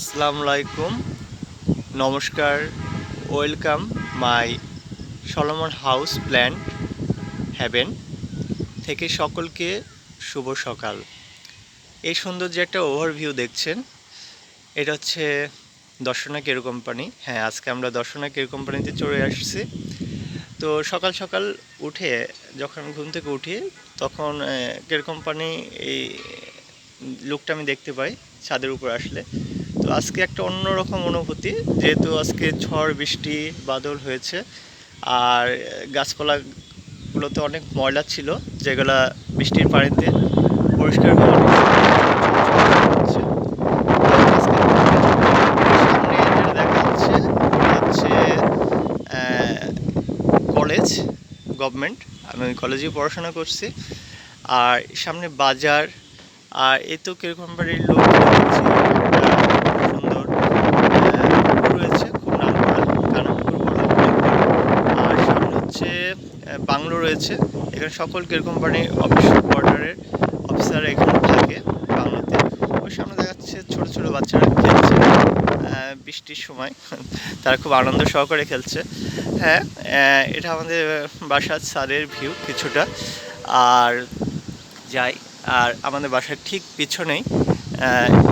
আসসালামু আলাইকুম, নমস্কার। Welcome my Solomon house plant haven থেকে সকলকে শুভ সকাল। এই সুন্দর যে একটা ওভারভিউ দেখছেন, এটা হচ্ছে দর্শনা কেয়ার কোম্পানি। হ্যাঁ, আজকে আমরা দর্শনা কেয়ার কোম্পানিতে চলে আসছি। তো সকাল সকাল উঠে যখন ঘুম থেকে উঠি তখন কেয়ার কোম্পানি এই লুকটা আমি দেখতে পাই ছাদের উপর আসলে। তো আজকে একটা অন্যরকম অনুভূতি, যেহেতু আজকে ঝড় বৃষ্টি বাদল হয়েছে আর গাছপালাগুলোতে অনেক ময়লা ছিল, যেগুলা বৃষ্টির পানিতে পরিষ্কার হয়ে অনেক হচ্ছে। সামনে যেটা দেখা যাচ্ছে হচ্ছে কলেজ, গভর্নমেন্ট। আমি ওই কলেজেই পড়াশোনা করছি। আর সামনে বাজার, আর এই তো কিরকম বাড়ির লোক দেখছি সুন্দর পুকুর রয়েছে, খুব নাম করা কানা পুকুর বলা হয়। আর সামনে হচ্ছে বাংলো রয়েছে। এখানে সকল কিরকম বাড়ির অফিস কোয়ার্টারের অফিসার এখানে থাকে বাংলোতে। ওই সামনে দেখা যাচ্ছে ছোটো ছোটো বাচ্চারা খেলছে বৃষ্টির সময়। তারা খুব আনন্দ সহকারে খেলছে। হ্যাঁ, এটা আমাদের বাসার ছাদের ভিউ কিছুটা। আর যাই, আর আমাদের বাসার ঠিক পিছনেই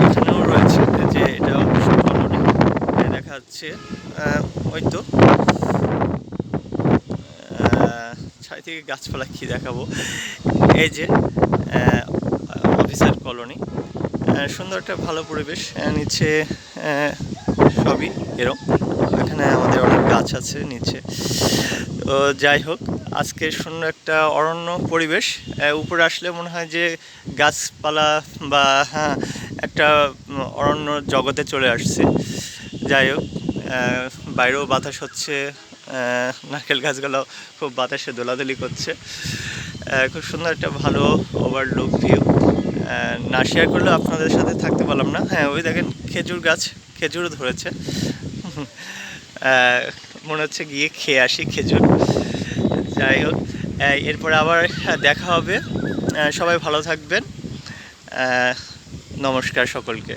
এখানেও রয়েছে যে এটা অবশ্য কলোনি দেখা যাচ্ছে। ওই তো ছাই থেকে গাছপালা কী দেখাবো, এই যে অফিসার কলোনি। সুন্দর একটা ভালো পরিবেশ, নিচে সবই এরকম। এখানে আমাদের অনেক গাছ আছে নিচে। তো যাই হোক, আজকে সুন্দর একটা অরণ্য পরিবেশ। উপরে আসলে মনে হয় যে গাছপালা বা হ্যাঁ একটা অরণ্য জগতে চলে আসছে। যাই হোক, বাইরেও বাতাস হচ্ছে, নারকেল গাছগুলো খুব বাতাসে দোলাদুলি করছে। খুব সুন্দর একটা ভালো ওভারলুক ভিউ। না শেয়ার করলেও আপনাদের সাথে থাকতে পারলাম না। হ্যাঁ, ওই দেখেন খেজুর গাছ, খেজুরও ধরেছে। মনে হচ্ছে গিয়ে খেয়ে আসি খেজুর। যাই হোক, এরপরে আবার দেখা হবে। সবাই ভালো থাকবেন। নমস্কার সকলকে।